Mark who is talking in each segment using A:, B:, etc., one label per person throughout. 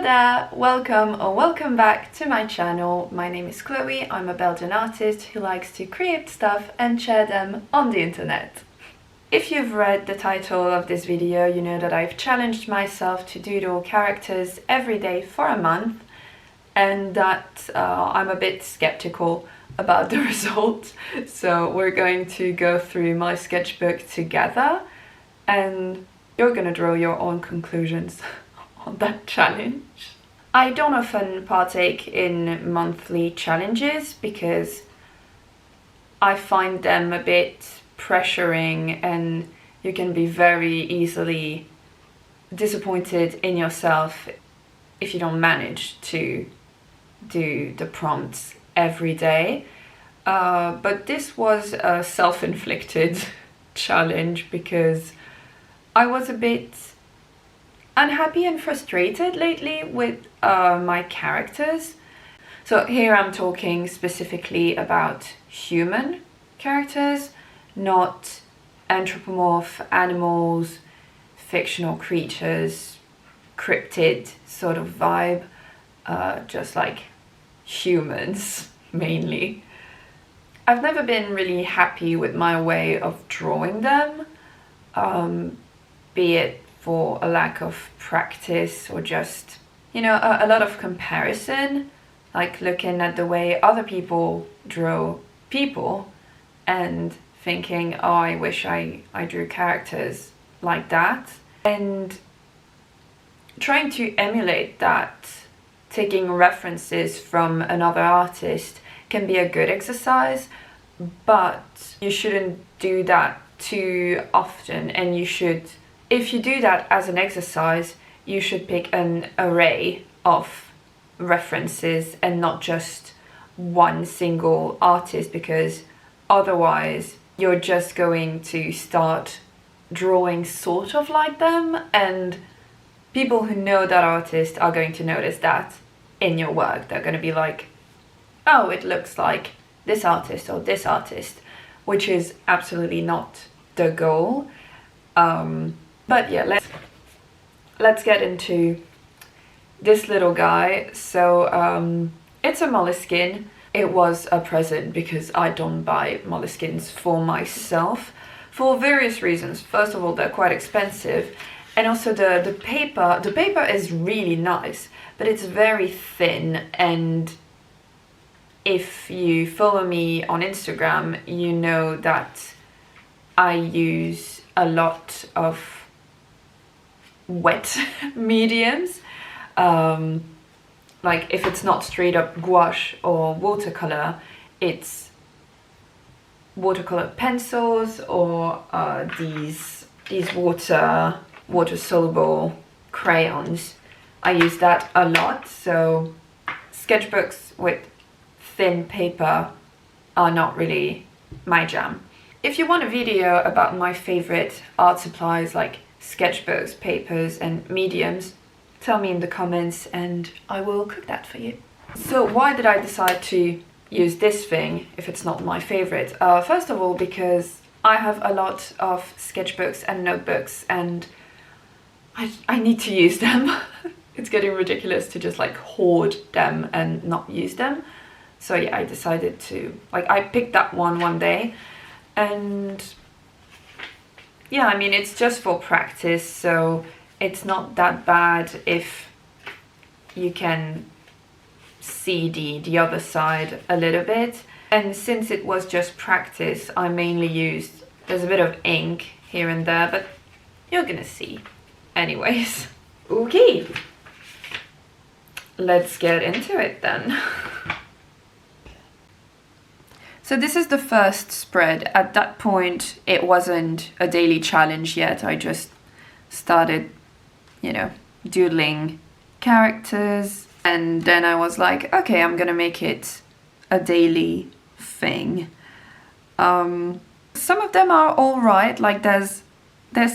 A: there, welcome back to my channel. My name is Chloe, I'm a Belgian artist who likes to create stuff and share them on the internet. If you've read the title of this video, you know that I've challenged myself to doodle characters every day for a month, and that I'm a bit skeptical about the result. So we're going to go through my sketchbook together and you're gonna draw your own conclusions on that challenge. I don't often partake in monthly challenges because I find them a bit pressuring and you can be very easily disappointed in yourself if you don't manage to do the prompts every day. But this was a self-inflicted challenge because I was a bit unhappy and frustrated lately with my characters. So here I'm talking specifically about human characters, not anthropomorph animals, fictional creatures, cryptid sort of vibe, just like humans mainly. I've never been really happy with my way of drawing them, be it for a lack of practice or just, you know, a lot of comparison, like looking at the way other people draw people and thinking, oh, I wish I drew characters like that, and trying to emulate that, taking references from another artist can be a good exercise, but you shouldn't do that too often, and you should, if you do that as an exercise, you should pick an array of references and not just one single artist, because otherwise you're just going to start drawing sort of like them, and people who know that artist are going to notice that in your work. They're going to be like, oh, it looks like this artist or this artist, which is absolutely not the goal. But yeah, let's get into this little guy. So it's a moleskin. It was a present because I don't buy moleskins for myself for various reasons. First of all, they're quite expensive, and also the paper is really nice, but it's very thin. And if you follow me on Instagram, you know that I use a lot of wet mediums. Like if it's not straight up gouache or watercolor, it's watercolor pencils or these water soluble crayons. I use that a lot, so sketchbooks with thin paper are not really my jam. If you want a video about my favorite art supplies like sketchbooks, papers and mediums, tell me in the comments and I will cook that for you. So why did I decide to use this thing if it's not my favorite? First of all, because I have a lot of sketchbooks and notebooks and I need to use them. It's getting ridiculous to just like hoard them and not use them. So yeah, I decided to, like, I picked that one day, and yeah, I mean, it's just for practice, so it's not that bad if you can see the other side a little bit. And since it was just practice, I mainly used, there's a bit of ink here and there, but you're gonna see anyways. Okay, let's get into it then. So this is the first spread. At that point, it wasn't a daily challenge yet. I just started, you know, doodling characters. And then I was like, okay, I'm gonna make it a daily thing. Some of them are all right. Like there's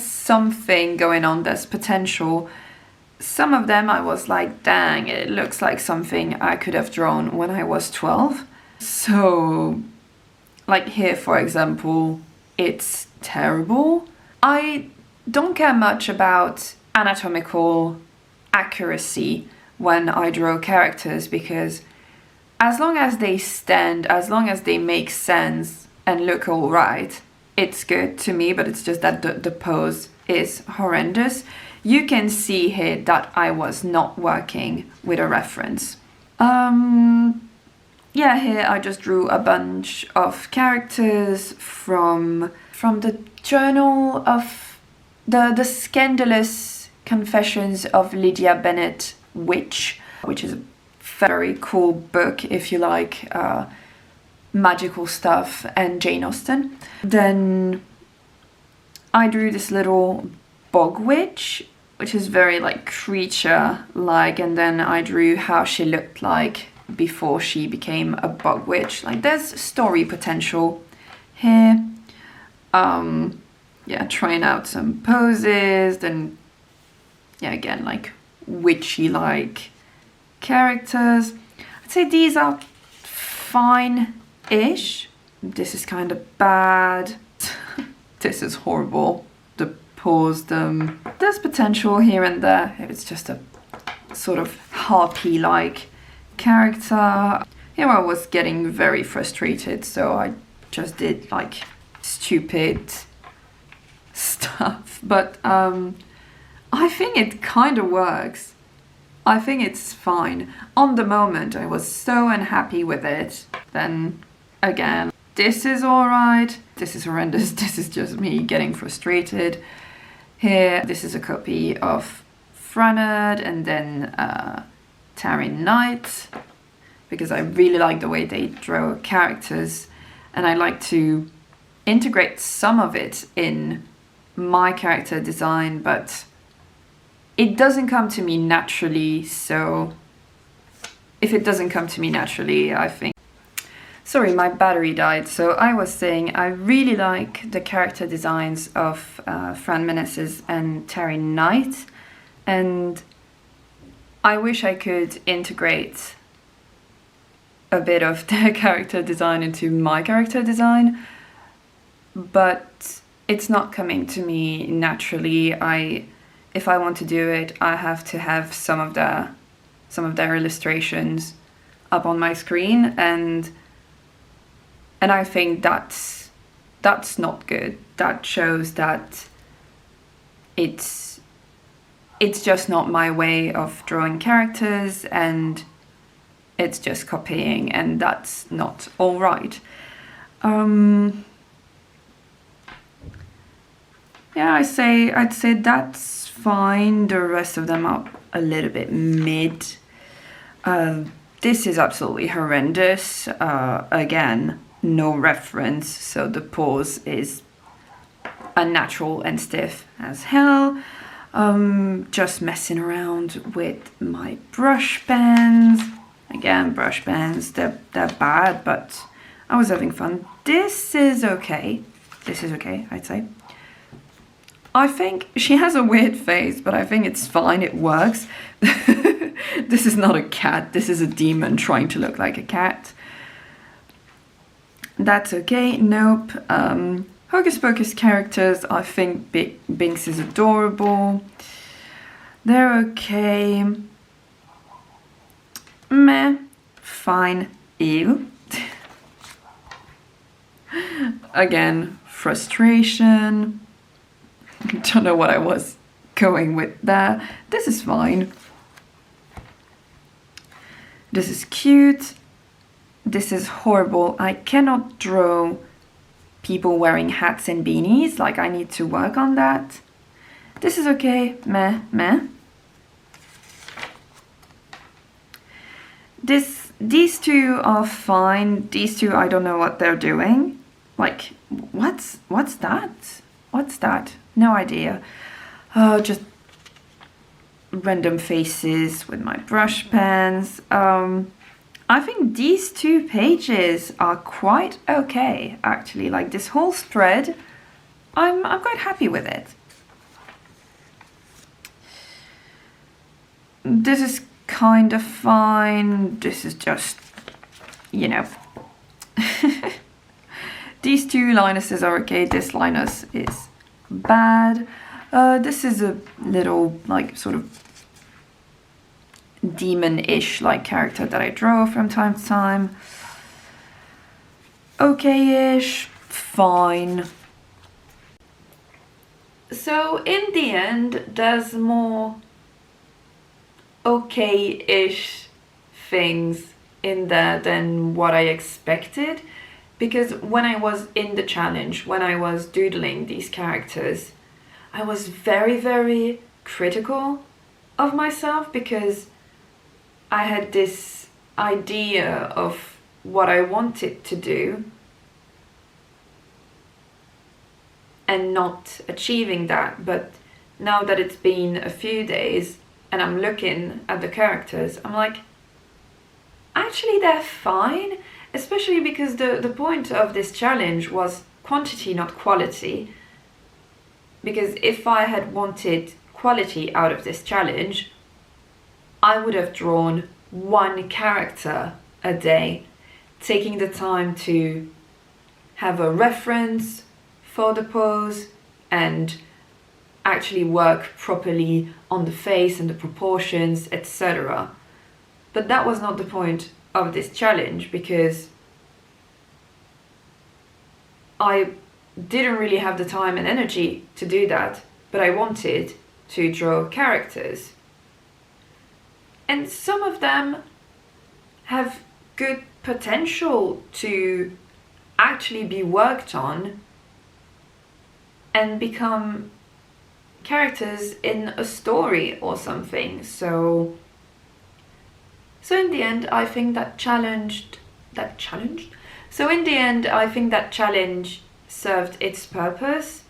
A: something going on, there's potential. Some of them I was like, dang, it looks like something I could have drawn when I was 12. So, like here, for example, it's terrible. I don't care much about anatomical accuracy when I draw characters, because as long as they stand, as long as they make sense and look all right, it's good to me, but it's just that the pose is horrendous. You can see here that I was not working with a reference. Yeah, here I just drew a bunch of characters from the journal of the Scandalous Confessions of Lydia Bennet Witch, which is a very cool book if you like magical stuff and Jane Austen. Then I drew this little bog witch, which is very like creature-like, and then I drew how she looked like before she became a bog witch. Like, there's story potential here. Yeah, trying out some poses, then yeah, again, like witchy-like characters. I'd say these are fine-ish. This is kind of bad. This is horrible. The pose, there's potential here and there. It's just a sort of harpy-like character. Here I was getting very frustrated, so I just did like stupid stuff. But I think it kind of works. I think it's fine. On the moment, I was so unhappy with it. Then again, this is alright. This is horrendous. This is just me getting frustrated. Here, this is a copy of Franard and then Taryn Knight, because I really like the way they draw characters, and I like to integrate some of it in my character design, but it doesn't come to me naturally. So if it doesn't come to me naturally, I think... Sorry, my battery died. So I was saying I really like the character designs of Fran Meneses and Terry Knight, and I wish I could integrate a bit of their character design into my character design, but it's not coming to me naturally. If I want to do it, I have to have some of their illustrations up on my screen, and I think that's not good. That shows that it's just not my way of drawing characters, and it's just copying, and that's not all right. Yeah, I'd say that's fine. The rest of them are a little bit mid. This is absolutely horrendous. Again, no reference, so the pose is unnatural and stiff as hell. Just messing around with my brush pens. Again, brush pens, they're bad, but I was having fun. This is okay. This is okay, I'd say. I think she has a weird face, but I think it's fine, it works. This is not a cat, this is a demon trying to look like a cat. That's okay, nope. Hocus Pocus characters, I think Binks is adorable. They're okay. Meh, fine, ew. Again, frustration. Don't know what I was going with there. This is fine. This is cute. This is horrible. I cannot draw people wearing hats and beanies. Like, I need to work on that. This is okay. Meh, meh. These two are fine. These two, I don't know what they're doing. Like, what's that? What's that? No idea. Just random faces with my brush pens. I think these two pages are quite okay, actually. Like, this whole spread, I'm quite happy with it. This is kind of fine. This is just, you know. These two Linuses are okay. This Linus is bad. This is a little, like, sort of demon-ish like character that I draw from time to time. Okay-ish, fine. So in the end, there's more okay-ish things in there than what I expected, because when I was in the challenge, when I was doodling these characters, I was very, very critical of myself because I had this idea of what I wanted to do and not achieving that. But now that it's been a few days and I'm looking at the characters, I'm like, actually they're fine, especially because the point of this challenge was quantity, not quality. Because if I had wanted quality out of this challenge, I would have drawn one character a day, taking the time to have a reference for the pose and actually work properly on the face and the proportions, etc. But that was not the point of this challenge, because I didn't really have the time and energy to do that, but I wanted to draw characters. And some of them have good potential to actually be worked on and become characters in a story or something. So in the end, I think that challenge served its purpose,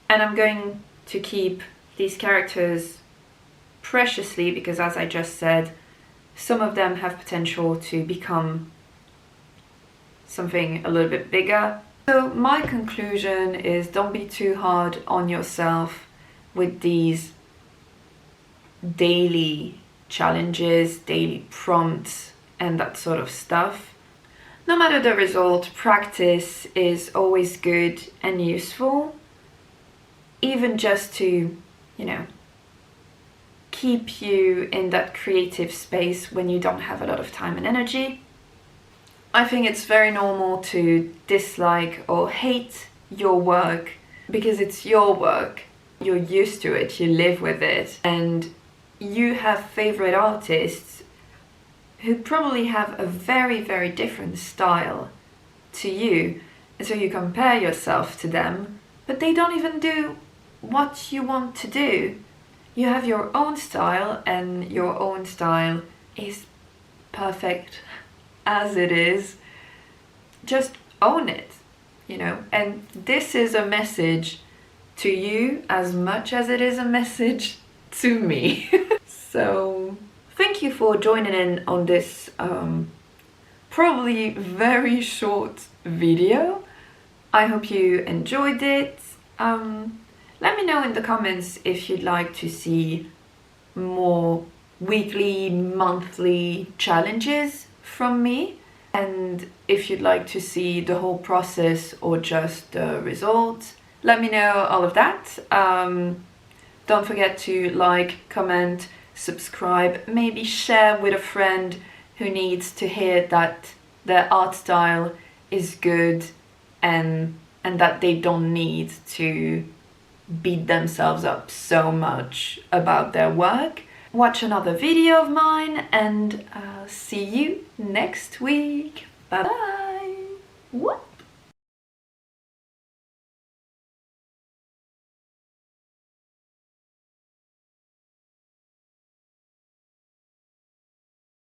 A: and I'm going to keep these characters preciously because, as I just said, some of them have potential to become something a little bit bigger. So my conclusion is, don't be too hard on yourself with these daily challenges, daily prompts, and that sort of stuff. No matter the result, practice is always good and useful, even just to, keep you in that creative space when you don't have a lot of time and energy. I think it's very normal to dislike or hate your work because it's your work. You're used to it, you live with it, and you have favorite artists who probably have a very, very different style to you. And so you compare yourself to them, but they don't even do what you want to do. You have your own style, and your own style is perfect as it is. Just own it, And this is a message to you as much as it is a message to me. So thank you for joining in on this probably very short video. I hope you enjoyed it. Let me know in the comments if you'd like to see more weekly, monthly challenges from me, and if you'd like to see the whole process or just the results. Let me know all of that. Don't forget to like, comment, subscribe, maybe share with a friend who needs to hear that their art style is good and that they don't need to beat themselves up so much about their work. Watch another video of mine, and I'll see you next week. Bye bye.